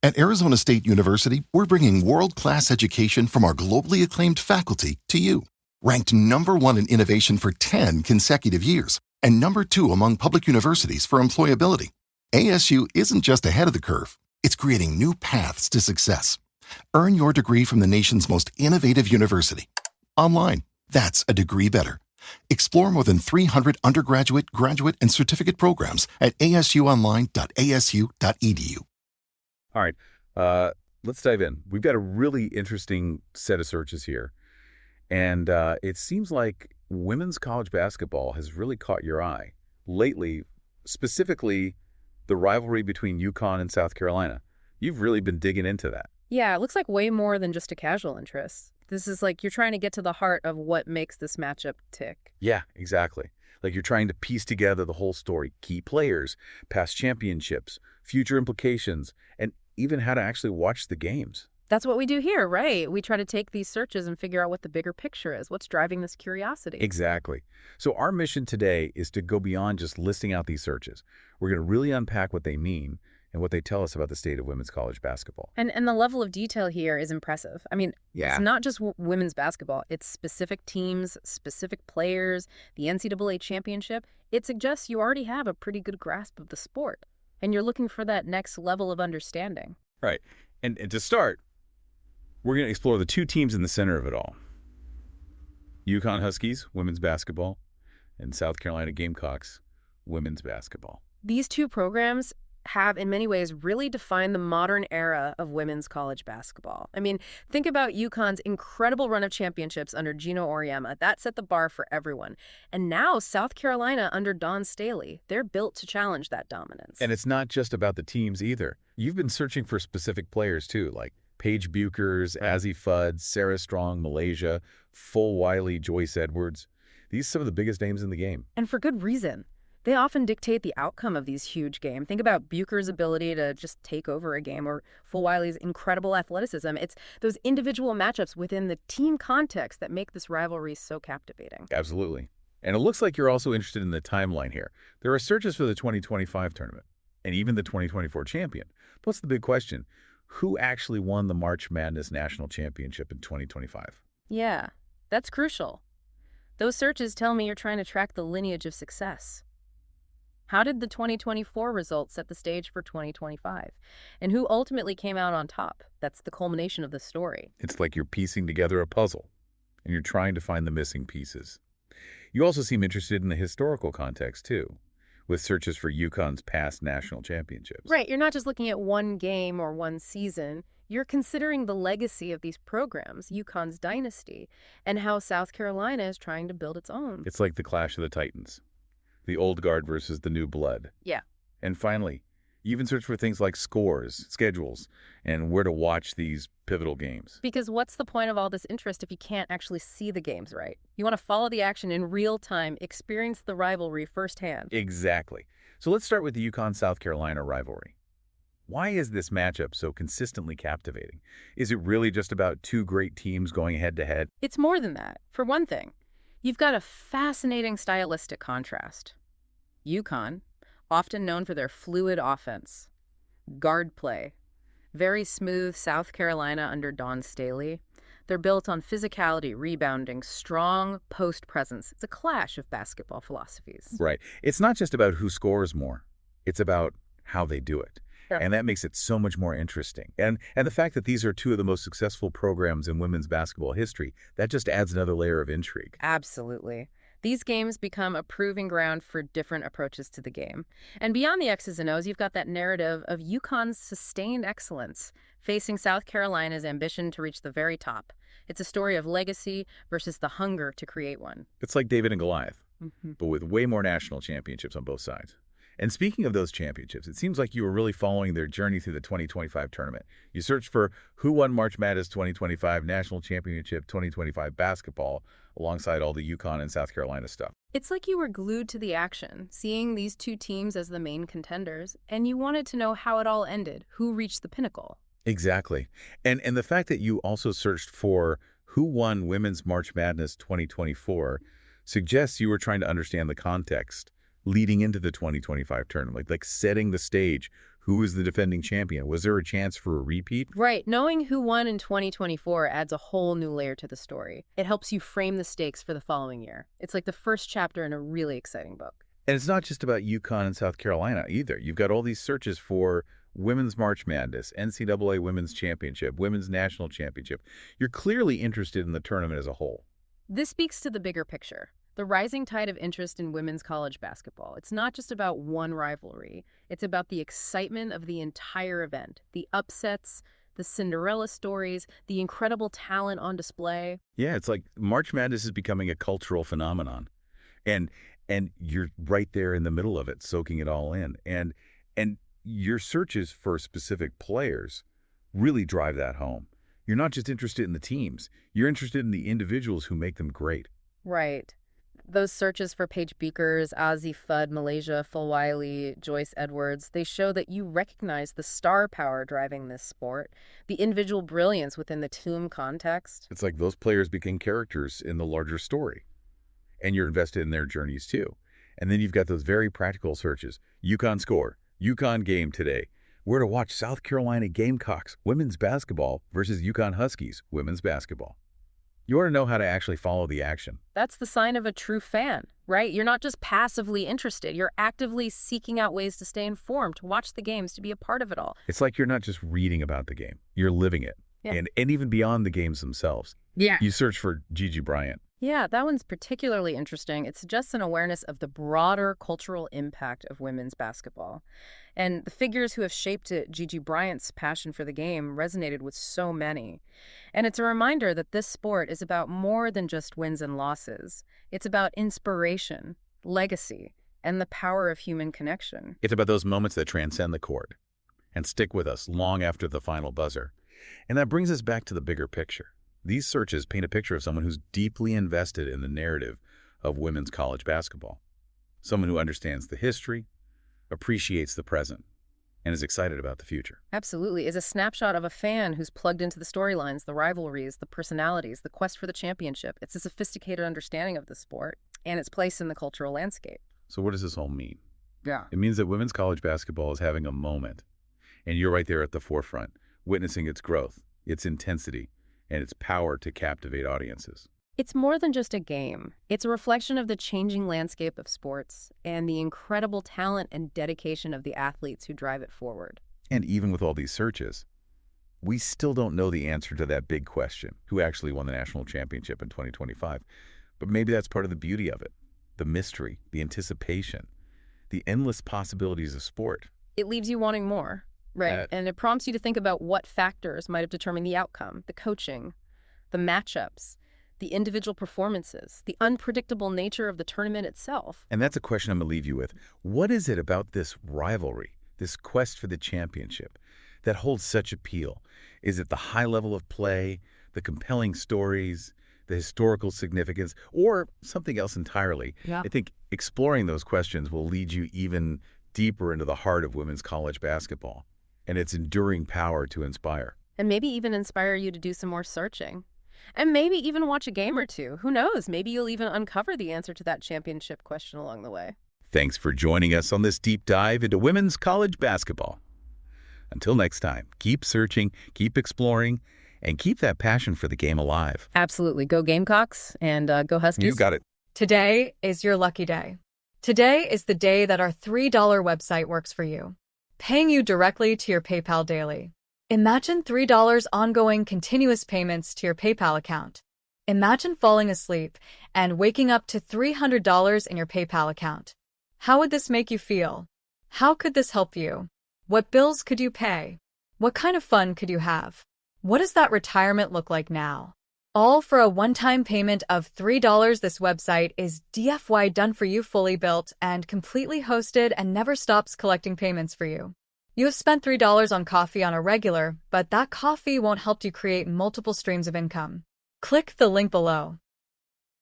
At Arizona State University, we're bringing world-class education from our globally acclaimed faculty to you. Ranked #1 in innovation for 10 consecutive years and #2 among public universities for employability, ASU isn't just ahead of the curve, it's creating new paths to success. Earn your degree from the nation's most innovative university. Online, that's a degree better. Explore more than 300 undergraduate, graduate, and certificate programs at asuonline.asu.edu. All right, let's dive in. We've got a really interesting set of searches here. And it seems like women's college basketball has really caught your eye lately, specifically the rivalry between UConn and South Carolina. You've really been digging into that. Yeah, it looks like way more than just a casual interest. This is like you're trying to get to the heart of what makes this matchup tick. Yeah, exactly. Like you're trying to piece together the whole story, key players, past championships, future implications, and even how to actually watch the games. That's what we do here, right? We try to take these searches and figure out what the bigger picture is. What's driving this curiosity? Exactly. So our mission today is to go beyond just listing out these searches. We're going to really unpack what they mean and what they tell us about the state of women's college basketball. And the level of detail here is impressive. I mean, It's not just women's basketball. It's specific teams, specific players, the NCAA championship. It suggests you already have a pretty good grasp of the sport, and you're looking for that next level of understanding. Right. And to start, we're going to explore the two teams in the center of it all. UConn Huskies, women's basketball, and South Carolina Gamecocks, women's basketball. These two programs have, in many ways, really defined the modern era of women's college basketball. I mean, think about UConn's incredible run of championships under Gino Auriemma. That set the bar for everyone. And now South Carolina under Dawn Staley, they're built to challenge that dominance. And it's not just about the teams either. You've been searching for specific players too, like Paige Buchers, Azzi Fudd, Sarah Strong, Malaysia, Full Wiley, Joyce Edwards. These are some of the biggest names in the game. And for good reason. They often dictate the outcome of these huge games. Think about Bucher's ability to just take over a game, or Full Wiley's incredible athleticism. It's those individual matchups within the team context that make this rivalry so captivating. Absolutely. And it looks like you're also interested in the timeline here. There are searches for the 2025 tournament and even the 2024 champion. But what's the big question? Who actually won the March Madness National Championship in 2025? Yeah, that's crucial. Those searches tell me you're trying to track the lineage of success. How did the 2024 results set the stage for 2025? And who ultimately came out on top? That's the culmination of the story. It's like you're piecing together a puzzle, and you're trying to find the missing pieces. You also seem interested in the historical context, too, with searches for UConn's past national championships. Right, you're not just looking at one game or one season. You're considering the legacy of these programs, UConn's dynasty, and how South Carolina is trying to build its own. It's like the clash of the Titans. The old guard versus the new blood. Yeah. And finally, you even search for things like scores, schedules, and where to watch these pivotal games. Because what's the point of all this interest if you can't actually see the games right? You want to follow the action in real time, experience the rivalry firsthand. Exactly. So let's start with the UConn-South Carolina rivalry. Why is this matchup so consistently captivating? Is it really just about two great teams going head-to-head? It's more than that. For one thing, you've got a fascinating stylistic contrast. UConn, often known for their fluid offense, guard play, very smooth South Carolina under Dawn Staley. They're built on physicality, rebounding, strong post presence. It's a clash of basketball philosophies. Right. It's not just about who scores more. It's about how they do it. Sure. And that makes it so much more interesting. And the fact that these are two of the most successful programs in women's basketball history, that just adds another layer of intrigue. Absolutely. These games become a proving ground for different approaches to the game. And beyond the X's and O's, you've got that narrative of UConn's sustained excellence facing South Carolina's ambition to reach the very top. It's a story of legacy versus the hunger to create one. It's like David and Goliath, but with way more national championships on both sides. And speaking of those championships, it seems like you were really following their journey through the 2025 tournament. You searched for who won March Madness 2025 National Championship 2025 basketball alongside all the UConn and South Carolina stuff. It's like you were glued to the action, seeing these two teams as the main contenders, and you wanted to know how it all ended, who reached the pinnacle. Exactly. And the fact that you also searched for who won Women's March Madness 2024 suggests you were trying to understand the context leading into the 2025 tournament, like setting the stage. Who is the defending champion? Was there a chance for a repeat? Right. Knowing who won in 2024 adds a whole new layer to the story. It helps you frame the stakes for the following year. It's like the first chapter in a really exciting book. And it's not just about UConn and South Carolina either. You've got all these searches for Women's March Madness, NCAA Women's Championship, Women's National Championship. You're clearly interested in the tournament as a whole. This speaks to the bigger picture. The rising tide of interest in women's college basketball. It's not just about one rivalry. It's about the excitement of the entire event, the upsets, the Cinderella stories, the incredible talent on display. Yeah, it's like March Madness is becoming a cultural phenomenon. And you're right there in the middle of it, soaking it all in. And your searches for specific players really drive that home. You're not just interested in the teams. You're interested in the individuals who make them great. Right. Those searches for Paige Beakers, Ozzy Fudd, Malaysia, Fulwiley, Joyce Edwards, they show that you recognize the star power driving this sport, the individual brilliance within the team context. It's like those players became characters in the larger story. And you're invested in their journeys too. And then you've got those very practical searches. UConn score, UConn game today. Where to watch South Carolina Gamecocks women's basketball versus UConn Huskies women's basketball. You want to know how to actually follow the action. That's the sign of a true fan, right? You're not just passively interested. You're actively seeking out ways to stay informed, to watch the games, to be a part of it all. It's like you're not just reading about the game. You're living it. Yeah. And even beyond the games themselves. Yeah. You search for Gigi Bryant. Yeah, that one's particularly interesting. It suggests an awareness of the broader cultural impact of women's basketball. And the figures who have shaped it, Gigi Bryant's passion for the game, resonated with so many. And it's a reminder that this sport is about more than just wins and losses. It's about inspiration, legacy, and the power of human connection. It's about those moments that transcend the court and stick with us long after the final buzzer. And that brings us back to the bigger picture. These searches paint a picture of someone who's deeply invested in the narrative of women's college basketball. Someone who understands the history, appreciates the present, and is excited about the future. Absolutely. Is a snapshot of a fan who's plugged into the storylines, the rivalries, the personalities, the quest for the championship. It's a sophisticated understanding of the sport and its place in the cultural landscape. So what does this all mean? Yeah. It means that women's college basketball is having a moment, and you're right there at the forefront, witnessing its growth, its intensity, and its power to captivate audiences. It's more than just a game. It's a reflection of the changing landscape of sports and the incredible talent and dedication of the athletes who drive it forward. And even with all these searches, we still don't know the answer to that big question, who actually won the national championship in 2025. But maybe that's part of the beauty of it, the mystery, the anticipation, the endless possibilities of sport. It leaves you wanting more, right? And it prompts you to think about what factors might have determined the outcome, the coaching, the matchups, the individual performances, the unpredictable nature of the tournament itself. And that's a question I'm going to leave you with. What is it about this rivalry, this quest for the championship, that holds such appeal? Is it the high level of play, the compelling stories, the historical significance, or something else entirely? Yeah. I think exploring those questions will lead you even deeper into the heart of women's college basketball and its enduring power to inspire. And maybe even inspire you to do some more searching. And maybe even watch a game or two. Who knows? Maybe you'll even uncover the answer to that championship question along the way. Thanks for joining us on this deep dive into women's college basketball. Until next time, keep searching, keep exploring, and keep that passion for the game alive. Absolutely. Go Gamecocks and go Huskies. You got it. Today is your lucky day. Today is the day that our $3 website works for you, paying you directly to your PayPal daily. Imagine $3 ongoing continuous payments to your PayPal account. Imagine falling asleep and waking up to $300 in your PayPal account. How would this make you feel? How could this help you? What bills could you pay? What kind of fun could you have? What does that retirement look like now? All for a one-time payment of $3. This website is DFY done for you, fully built and completely hosted, and never stops collecting payments for you. You have spent $3 on coffee on a regular, but that coffee won't help you create multiple streams of income. Click the link below.